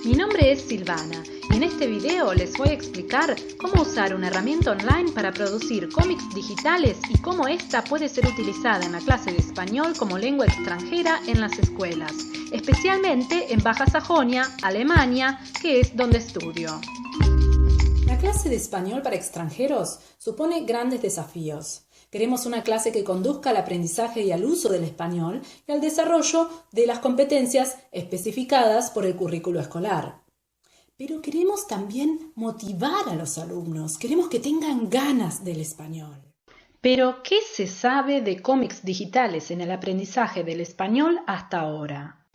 Mi nombre es Silvana y en este video les voy a explicar cómo usar una herramienta online para producir cómics digitales y cómo esta puede ser utilizada en la clase de español como lengua extranjera en las escuelas, especialmente en Baja Sajonia, Alemania, que es donde estudio. La clase de español para extranjeros supone grandes desafíos. Queremos una clase que conduzca al aprendizaje y al uso del español y al desarrollo de las competencias especificadas por el currículo escolar. Pero queremos también motivar a los alumnos, queremos que tengan ganas del español. Pero, ¿qué se sabe de cómics digitales en el aprendizaje del español hasta ahora?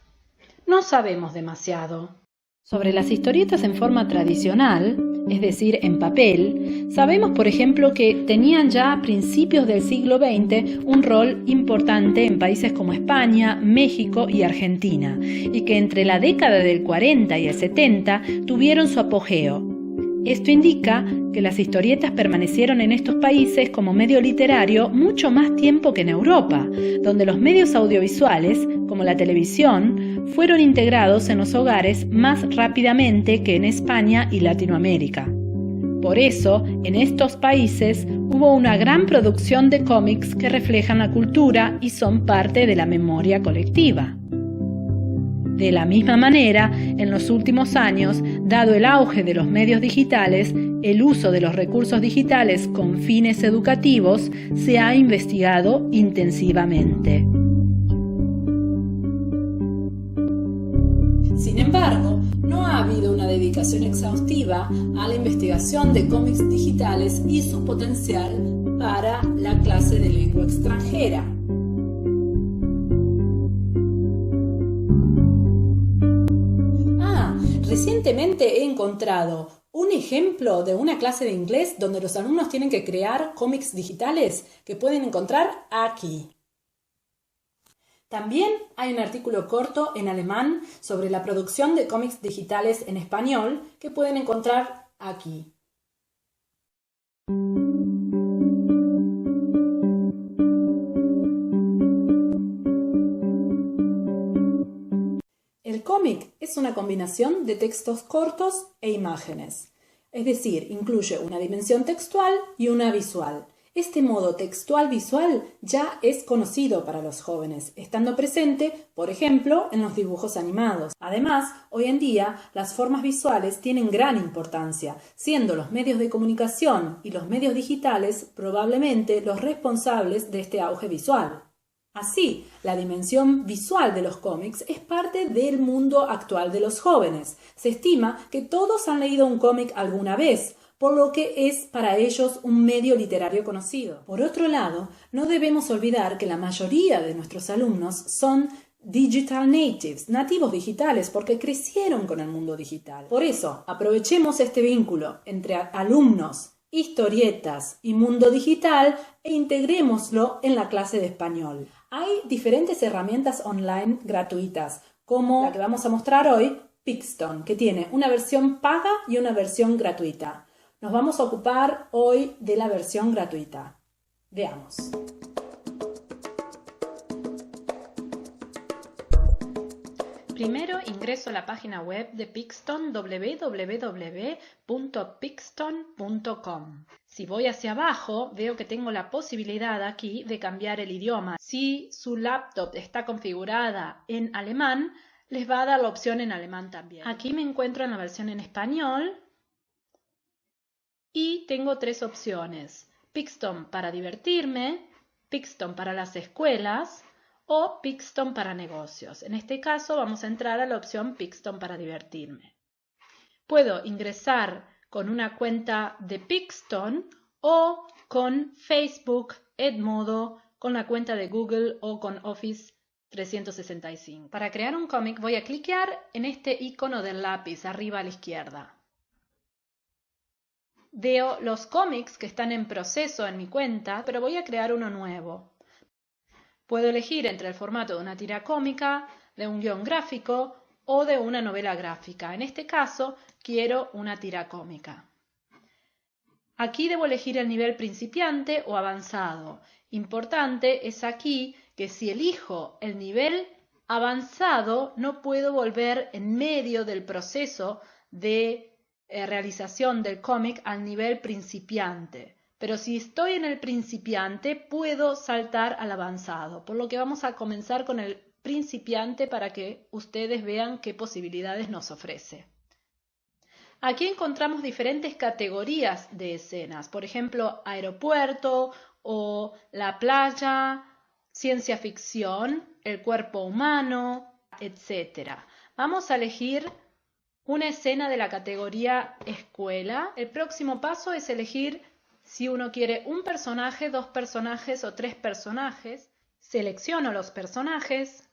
No sabemos demasiado. Sobre las historietas en forma tradicional, es decir, en papel, sabemos, por ejemplo, que tenían ya a principios del siglo XX un rol importante en países como España, México y Argentina, y que entre la década del 40 y el 70 tuvieron su apogeo. Esto indica que las historietas permanecieron en estos países como medio literario mucho más tiempo que en Europa, donde los medios audiovisuales, como la televisión, fueron integrados en los hogares más rápidamente que en España y Latinoamérica. Por eso, en estos países hubo una gran producción de cómics que reflejan la cultura y son parte de la memoria colectiva. De la misma manera, en los últimos años, dado el auge de los medios digitales, el uso de los recursos digitales con fines educativos se ha investigado intensivamente. Sin embargo, no ha habido una dedicación exhaustiva a la investigación de cómics digitales y su potencial para la clase de lengua extranjera. Recientemente he encontrado un ejemplo de una clase de inglés donde los alumnos tienen que crear cómics digitales que pueden encontrar aquí. También hay un artículo corto en alemán sobre la producción de cómics digitales en español que pueden encontrar aquí. El cómic es una combinación de textos cortos e imágenes, es decir, incluye una dimensión textual y una visual. Este modo textual-visual ya es conocido para los jóvenes, estando presente, por ejemplo, en los dibujos animados. Además, hoy en día, las formas visuales tienen gran importancia, siendo los medios de comunicación y los medios digitales probablemente los responsables de este auge visual. Así, la dimensión visual de los cómics es parte del mundo actual de los jóvenes. Se estima que todos han leído un cómic alguna vez, por lo que es para ellos un medio literario conocido. Por otro lado, no debemos olvidar que la mayoría de nuestros alumnos son digital natives, nativos digitales, porque crecieron con el mundo digital. Por eso, aprovechemos este vínculo entre alumnos, historietas y mundo digital e integrémoslo en la clase de español. Hay diferentes herramientas online gratuitas, como la que vamos a mostrar hoy, Pixton, que tiene una versión paga y una versión gratuita. Nos vamos a ocupar hoy de la versión gratuita. Veamos. Primero ingreso a la página web de Pixton, www.pixton.com. Si voy hacia abajo, veo que tengo la posibilidad aquí de cambiar el idioma. Si su laptop está configurada en alemán, les va a dar la opción en alemán también. Aquí me encuentro en la versión en español y tengo tres opciones: Pixton para divertirme, Pixton para las escuelas o Pixton para negocios. En este caso vamos a entrar a la opción Pixton para divertirme. Puedo ingresar con una cuenta de Pixton o con Facebook, Edmodo, con la cuenta de Google o con Office 365. Para crear un cómic voy a clicar en este icono del lápiz arriba a la izquierda. Veo los cómics que están en proceso en mi cuenta, pero voy a crear uno nuevo. Puedo elegir entre el formato de una tira cómica, de un guión gráfico o de una novela gráfica. En este caso, quiero una tira cómica. Aquí debo elegir el nivel principiante o avanzado. Importante es aquí que si elijo el nivel avanzado no puedo volver en medio del proceso de realización del cómic al nivel principiante. Pero si estoy en el principiante, puedo saltar al avanzado. Por lo que vamos a comenzar con el principiante para que ustedes vean qué posibilidades nos ofrece. Aquí encontramos diferentes categorías de escenas. Por ejemplo, aeropuerto o la playa, ciencia ficción, el cuerpo humano, etc. Vamos a elegir una escena de la categoría escuela. El próximo paso es elegir si uno quiere un personaje, 2 personajes o 3 personajes. Selecciono los personajes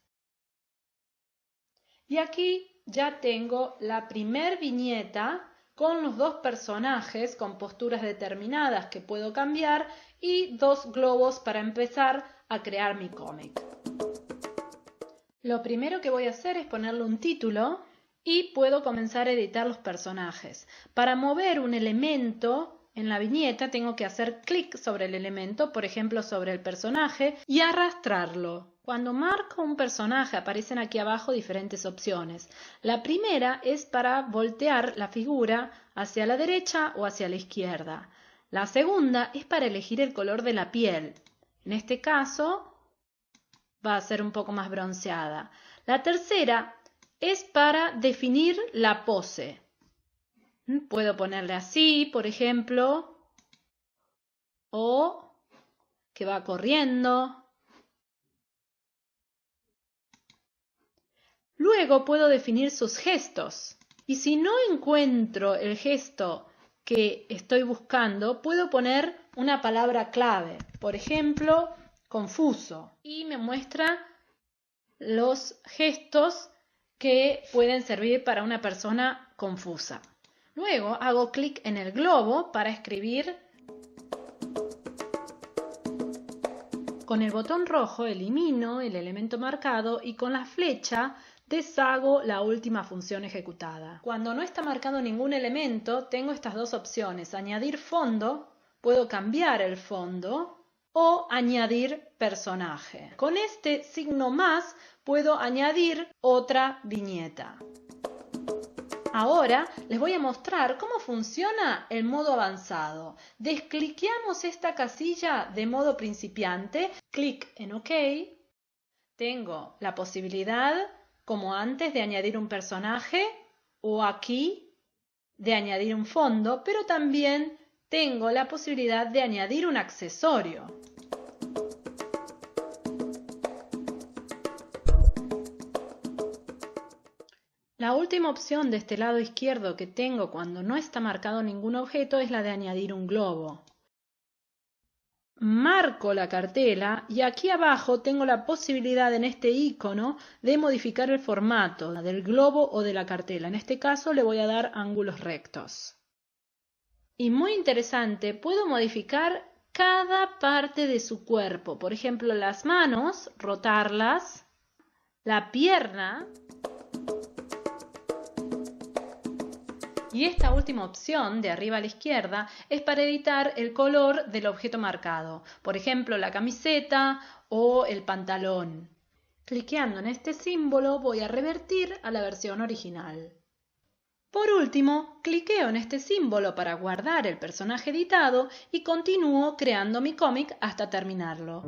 y aquí ya tengo la primer viñeta con los 2 personajes con posturas determinadas que puedo cambiar y 2 globos para empezar a crear mi cómic. Lo primero que voy a hacer es ponerle un título y puedo comenzar a editar los personajes. Para mover un elemento en la viñeta tengo que hacer clic sobre el elemento, por ejemplo sobre el personaje, y arrastrarlo. Cuando marco un personaje aparecen aquí abajo diferentes opciones. La primera es para voltear la figura hacia la derecha o hacia la izquierda. La segunda es para elegir el color de la piel. En este caso va a ser un poco más bronceada. La tercera es para definir la pose. Puedo ponerle así, por ejemplo, o que va corriendo. Luego puedo definir sus gestos. Y si no encuentro el gesto que estoy buscando, puedo poner una palabra clave. Por ejemplo, confuso. Y me muestra los gestos que pueden servir para una persona confusa. Luego hago clic en el globo para escribir. Con el botón rojo elimino el elemento marcado y con la flecha deshago la última función ejecutada. Cuando no está marcado ningún elemento, tengo estas 2 opciones. Añadir fondo, puedo cambiar el fondo o añadir personaje. Con este signo más puedo añadir otra viñeta. Ahora les voy a mostrar cómo funciona el modo avanzado. Descliqueamos esta casilla de modo principiante, clic en OK. Tengo la posibilidad, como antes, de añadir un personaje o aquí de añadir un fondo, pero también tengo la posibilidad de añadir un accesorio. La última opción de este lado izquierdo que tengo cuando no está marcado ningún objeto es la de añadir un globo. Marco la cartela y aquí abajo tengo la posibilidad en este icono de modificar el formato del globo o de la cartela. En este caso le voy a dar ángulos rectos. Y muy interesante, puedo modificar cada parte de su cuerpo. Por ejemplo, las manos, rotarlas, la pierna. Y esta última opción, de arriba a la izquierda, es para editar el color del objeto marcado, por ejemplo la camiseta o el pantalón. Cliqueando en este símbolo voy a revertir a la versión original. Por último, cliqueo en este símbolo para guardar el personaje editado y continúo creando mi cómic hasta terminarlo.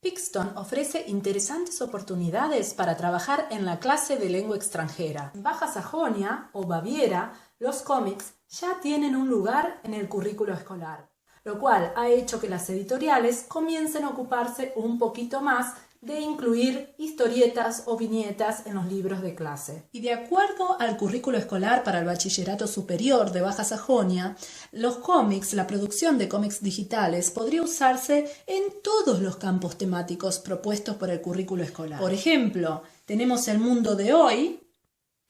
Pixton ofrece interesantes oportunidades para trabajar en la clase de lengua extranjera. En Baja Sajonia o Baviera, los cómics ya tienen un lugar en el currículo escolar, lo cual ha hecho que las editoriales comiencen a ocuparse un poquito más de incluir historietas o viñetas en los libros de clase. Y de acuerdo al currículo escolar para el bachillerato superior de Baja Sajonia, los cómics, la producción de cómics digitales, podría usarse en todos los campos temáticos propuestos por el currículo escolar. Por ejemplo, tenemos el mundo de hoy,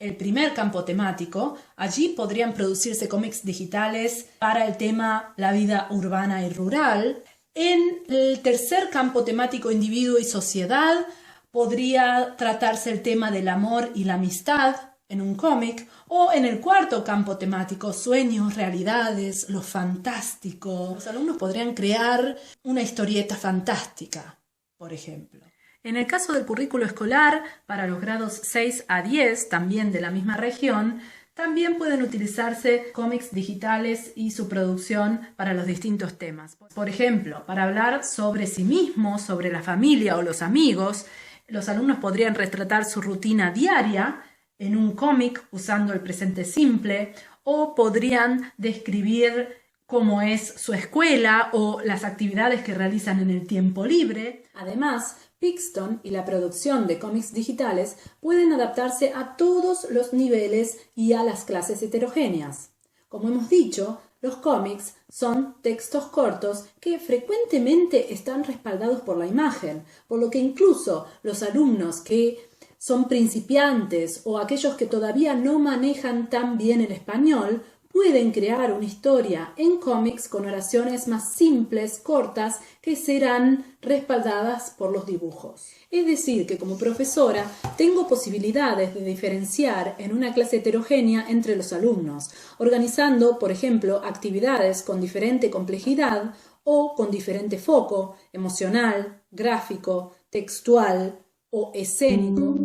el primer campo temático. Allí podrían producirse cómics digitales para el tema la vida urbana y rural. En el tercer campo temático, individuo y sociedad, podría tratarse el tema del amor y la amistad en un cómic, o en el cuarto campo temático, sueños, realidades, lo fantástico. Los alumnos podrían crear una historieta fantástica, por ejemplo. En el caso del currículo escolar, para los grados 6 a 10, también de la misma región, también pueden utilizarse cómics digitales y su producción para los distintos temas. Por ejemplo, para hablar sobre sí mismos, sobre la familia o los amigos, los alumnos podrían retratar su rutina diaria en un cómic usando el presente simple, o podrían describir cómo es su escuela o las actividades que realizan en el tiempo libre. Además, Pixton y la producción de cómics digitales pueden adaptarse a todos los niveles y a las clases heterogéneas. Como hemos dicho, los cómics son textos cortos que frecuentemente están respaldados por la imagen, por lo que incluso los alumnos que son principiantes o aquellos que todavía no manejan tan bien el español pueden crear una historia en cómics con oraciones más simples, cortas, que serán respaldadas por los dibujos. Es decir, que como profesora tengo posibilidades de diferenciar en una clase heterogénea entre los alumnos, organizando, por ejemplo, actividades con diferente complejidad o con diferente foco emocional, gráfico, textual o escénico.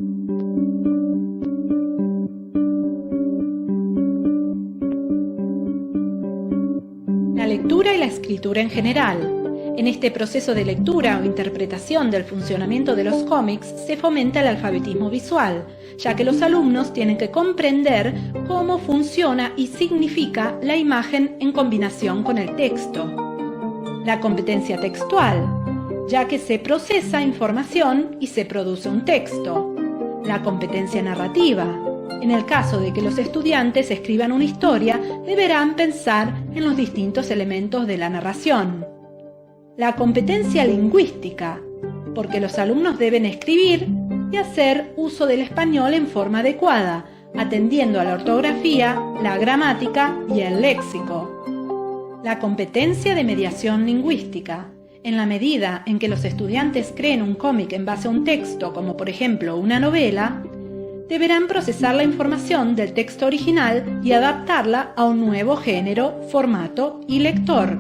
La lectura y la escritura en general. En este proceso de lectura o interpretación del funcionamiento de los cómics se fomenta el alfabetismo visual, ya que los alumnos tienen que comprender cómo funciona y significa la imagen en combinación con el texto. La competencia textual, ya que se procesa información y se produce un texto. La competencia narrativa. En el caso de que los estudiantes escriban una historia, deberán pensar en los distintos elementos de la narración. La competencia lingüística, porque los alumnos deben escribir y hacer uso del español en forma adecuada, atendiendo a la ortografía, la gramática y el léxico. La competencia de mediación lingüística. En la medida en que los estudiantes creen un cómic en base a un texto, como por ejemplo una novela, deberán procesar la información del texto original y adaptarla a un nuevo género, formato y lector.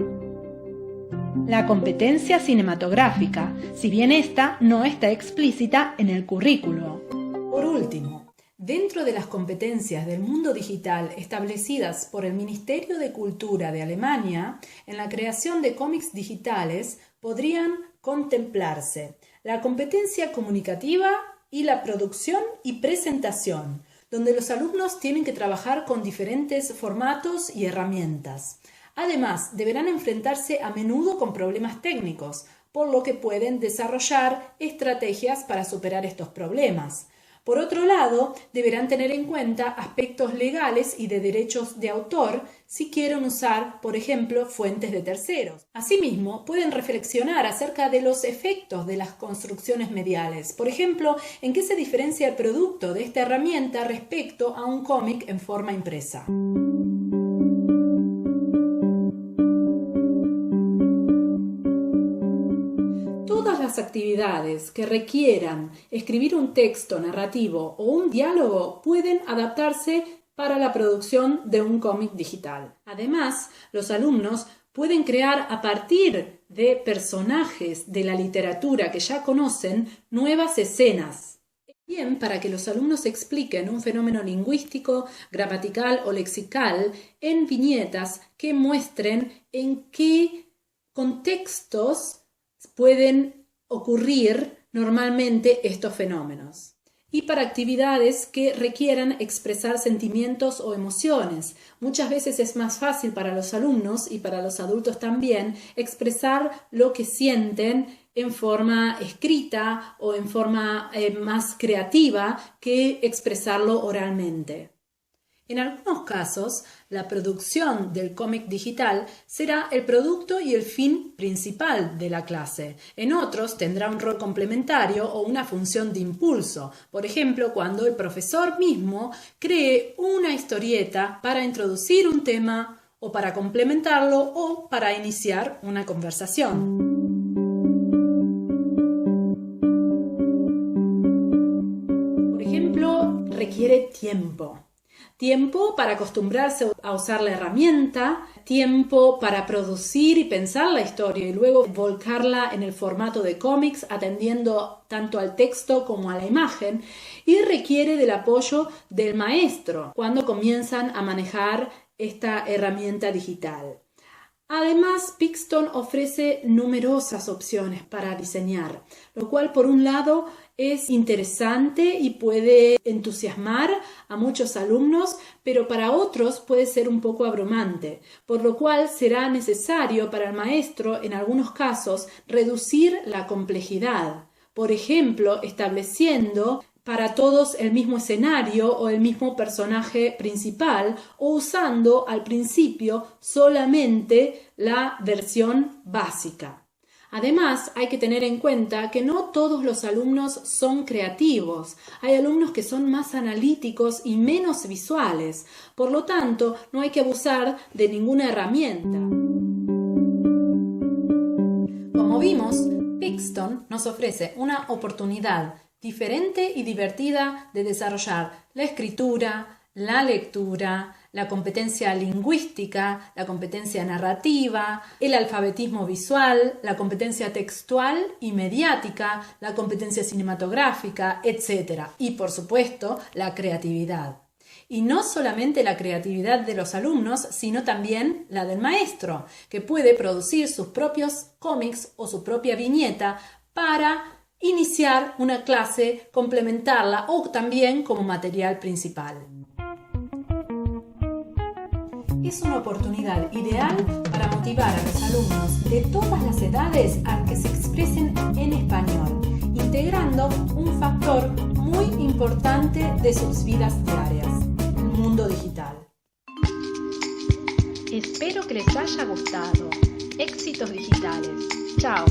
La competencia cinematográfica, si bien esta no está explícita en el currículo. Por último, dentro de las competencias del mundo digital establecidas por el Ministerio de Cultura de Alemania, en la creación de cómics digitales podrían contemplarse la competencia comunicativa y la producción y presentación, donde los alumnos tienen que trabajar con diferentes formatos y herramientas. Además, deberán enfrentarse a menudo con problemas técnicos, por lo que pueden desarrollar estrategias para superar estos problemas. Por otro lado, deberán tener en cuenta aspectos legales y de derechos de autor si quieren usar, por ejemplo, fuentes de terceros. Asimismo, pueden reflexionar acerca de los efectos de las construcciones mediales. Por ejemplo, en qué se diferencia el producto de esta herramienta respecto a un cómic en forma impresa. Las actividades que requieran escribir un texto narrativo o un diálogo pueden adaptarse para la producción de un cómic digital. Además, los alumnos pueden crear a partir de personajes de la literatura que ya conocen nuevas escenas. Bien, para que los alumnos expliquen un fenómeno lingüístico, gramatical o lexical en viñetas que muestren en qué contextos pueden ocurrir normalmente estos fenómenos. Y para actividades que requieran expresar sentimientos o emociones. Muchas veces es más fácil para los alumnos y para los adultos también expresar lo que sienten en forma escrita o en forma más creativa que expresarlo oralmente. En algunos casos, la producción del cómic digital será el producto y el fin principal de la clase. En otros tendrá un rol complementario o una función de impulso. Por ejemplo, cuando el profesor mismo cree una historieta para introducir un tema o para complementarlo o para iniciar una conversación. Por ejemplo, requiere tiempo. Tiempo para acostumbrarse a usar la herramienta, tiempo para producir y pensar la historia y luego volcarla en el formato de cómics atendiendo tanto al texto como a la imagen, y requiere del apoyo del maestro cuando comienzan a manejar esta herramienta digital. Además, Pixton ofrece numerosas opciones para diseñar, lo cual por un lado es interesante y puede entusiasmar a muchos alumnos, pero para otros puede ser un poco abrumante, por lo cual será necesario para el maestro, en algunos casos, reducir la complejidad. Por ejemplo, estableciendo para todos el mismo escenario o el mismo personaje principal o usando al principio solamente la versión básica. Además, hay que tener en cuenta que no todos los alumnos son creativos. Hay alumnos que son más analíticos y menos visuales. Por lo tanto, no hay que abusar de ninguna herramienta. Como vimos, Pixton nos ofrece una oportunidad diferente y divertida de desarrollar la escritura, la lectura, la competencia lingüística, la competencia narrativa, el alfabetismo visual, la competencia textual y mediática, la competencia cinematográfica, etc. Y, por supuesto, la creatividad. Y no solamente la creatividad de los alumnos, sino también la del maestro, que puede producir sus propios cómics o su propia viñeta para iniciar una clase, complementarla o también como material principal. Es una oportunidad ideal para motivar a los alumnos de todas las edades a que se expresen en español, integrando un factor muy importante de sus vidas diarias, el mundo digital. Espero que les haya gustado. Éxitos digitales. Chao.